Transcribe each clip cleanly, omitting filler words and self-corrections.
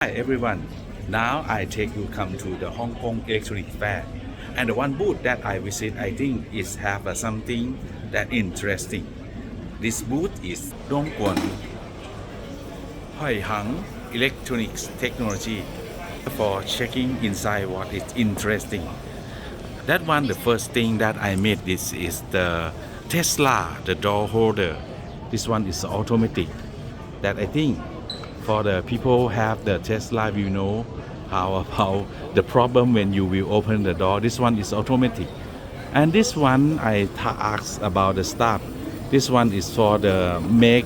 Hi everyone, now I take you come to the Hong Kong Electronic Fair, and the one booth that I visit I think is have something that interesting. This booth is Dongguan Hoi Hang Electronics Technology. For checking inside what is interesting. That one, the first thing that I made this is the Tesla, the door holder. This one is automatic. That I think for the people have the Tesla, you know how about the problem when you will open the door. This one is automatic. And this one I asked about the staff. This one is for the make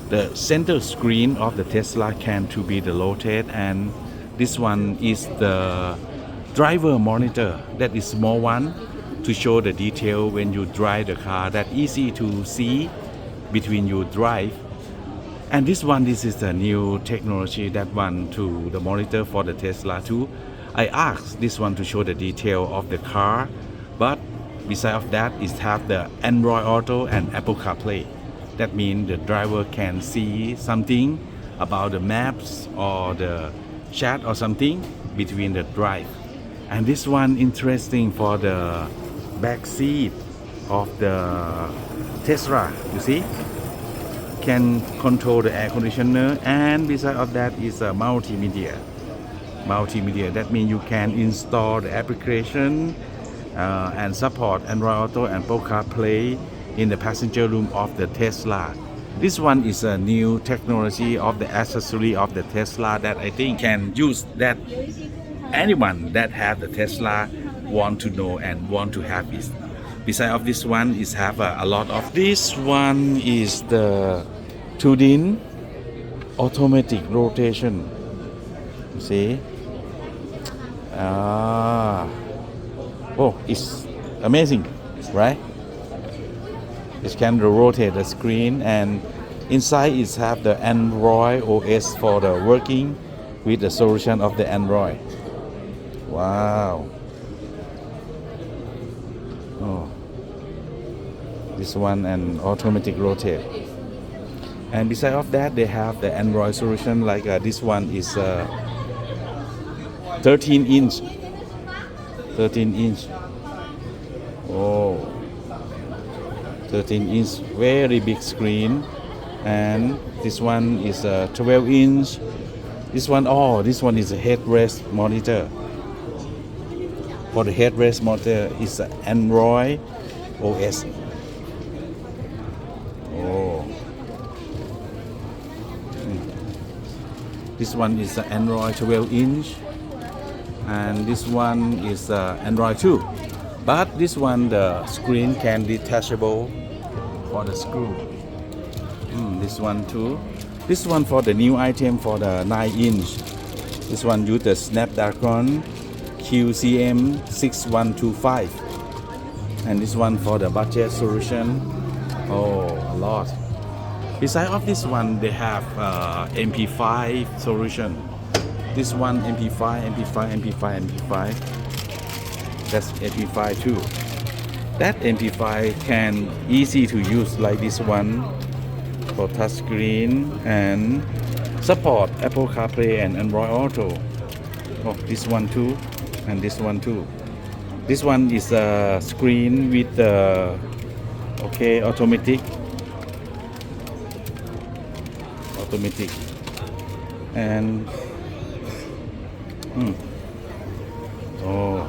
the center screen of the Tesla can to be the rotate, and this one is the driver monitor, that is small one to show the detail when you drive the car, that easy to see between you drive. And this is the new technology, that one to the monitor for the Tesla too. I asked this one to show the detail of the car, but beside of that it have the Android Auto and Apple CarPlay. That means the driver can see something about the maps or the chat or something between the drive. And this one interesting for the back seat of the Tesla, you see, can control the air conditioner, and beside of that is a multimedia. That means you can install the application and support Android Auto and Apple CarPlay in the passenger room of the Tesla. This one is a new technology of the accessory of the Tesla that I think can use, that anyone that have the Tesla want to know and want to have it. Beside of this one is have a lot of. This one is the Tudin automatic rotation. You see? Oh, it's amazing, right? It can rotate the screen, and inside it have the Android OS for the working with the solution of the Android. Wow. Oh, this one and automatic rotate. And beside of that they have the Android solution, like this one is 13 inch. Oh, 13 inch, very big screen. And this one is 12 inch. This one is a headrest monitor. For the headrest monitor is Android OS. Oh, this one is Android 12 inch, and this one is Android 2. But this one, the screen can detachable for the screw. This one too. This one for the new item for the 9 inch. This one use the Snapdragon QCM 6125. And this one for the budget solution. Oh, a lot. Beside of this one, they have MP5 solution. This one MP5. That's MP5 too. That MP5 can easy to use, like this one for touchscreen and support Apple CarPlay and Android Auto. Oh, this one too, and this one too. This one is a screen with automatic. And oh,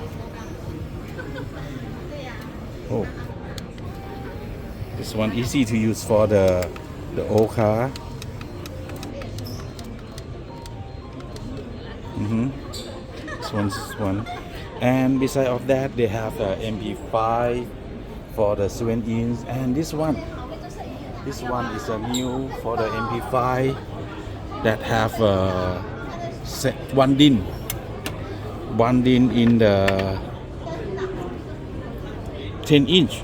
this one easy to use for the old car. This one. And beside of that they have MP5 for the 7 inch. And this one is a new for the MP5 that have one DIN in the 10 inch.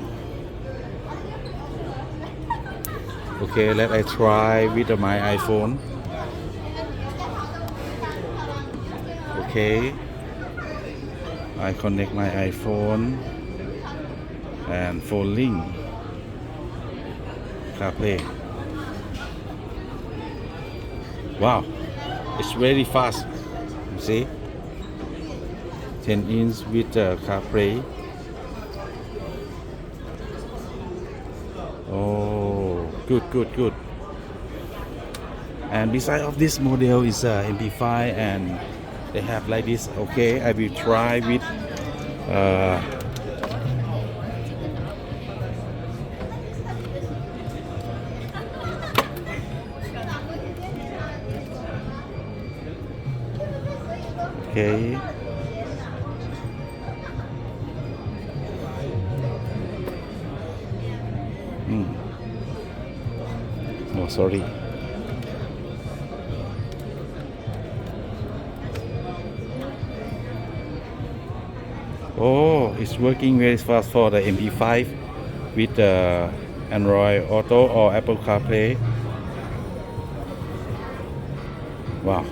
Okay, let I try with my iPhone. Okay, I connect my iPhone and phone link CarPlay. Wow, It's very fast. You see, 10 inch with CarPlay. Oh, good. And beside of this model is MP5, and they have like this. Okay, I will try with okay. Oh, sorry. Oh, it's working very fast for the MP5 with the Android Auto or Apple CarPlay. Wow,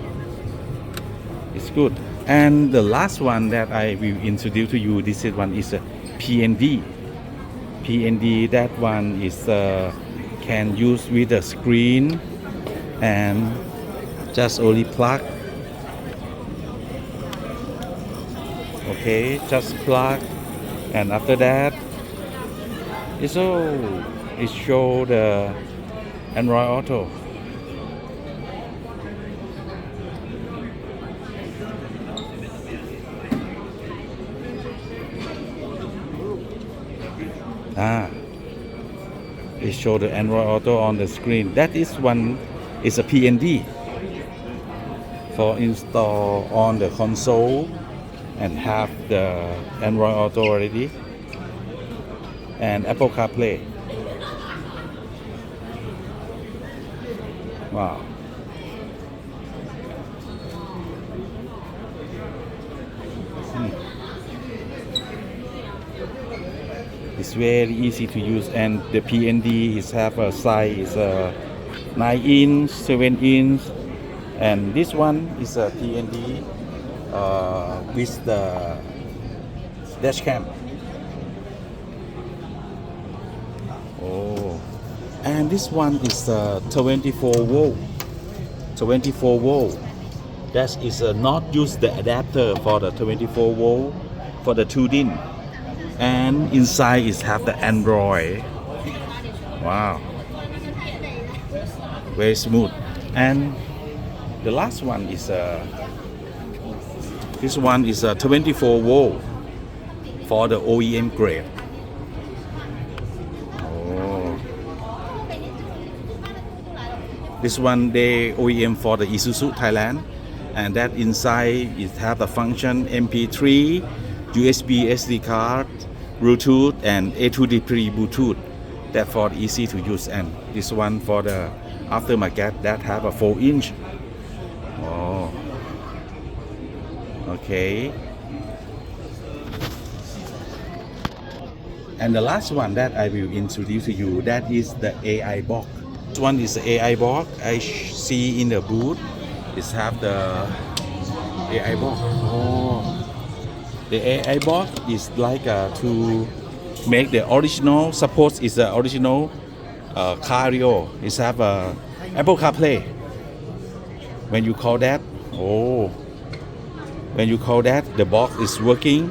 it's good. And the last one that I will introduce to you, this one is a PND. PND, that one is can use with the screen and just only plug. Okay, just plug, and after that it show the Android Auto. It show the Android Auto on the screen. That is one is a PND for install on the console and have the Android Auto already and Apple CarPlay. Wow. It's very easy to use, and the PND is have a size 9 inch, 7 inch, and this one is a PND with the dash cam. Oh, and this one is 24 volt. 24 volt. That is not use the adapter for the 24 volt for the 2DIN. And inside is have the Android. Wow, very smooth. And the last one is this one is 24 volt for the OEM grade. Oh, this one they OEM for the Isuzu Thailand, and that inside it have the function MP3, USB SD card, Bluetooth, and A2D3 Bluetooth. Therefore easy to use. And this one for the aftermarket that have a 4 inch. Oh, okay. And the last one that I will introduce to you, that is the AI box. This one is the AI box. I see in the booth is have the AI box. Oh, the AI box is like to make the original support is the original Cario. It have Apple CarPlay. When you call that, when you call that, the box is working.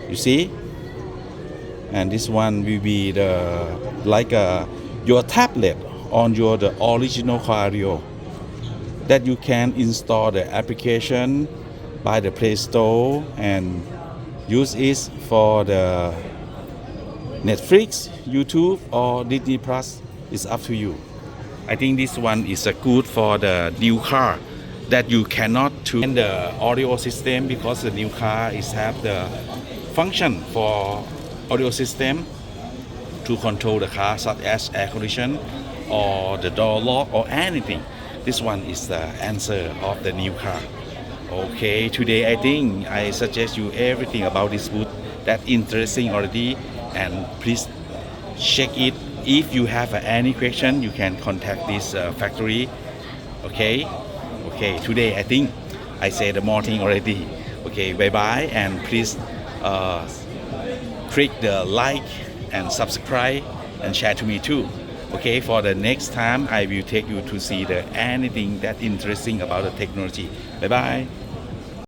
You see, and this one will be the like your tablet on your the original Cario, that you can install the application by the Play Store and use it for the Netflix, YouTube, or Disney Plus. It's up to you. I think this one is good for the new car that you cannot tune the audio system, because the new car is have the function for audio system to control the car, such as air condition or the door lock or anything. This one is the answer of the new car. Okay, today I think I suggest you everything about this booth that interesting already, and please check it. If you have any question, you can contact this factory. Okay, today I think I said the morning already. Okay, bye bye, and please click the like and subscribe and share to me too. Okay, for the next time, I will take you to see the anything that interesting about the technology. Bye bye.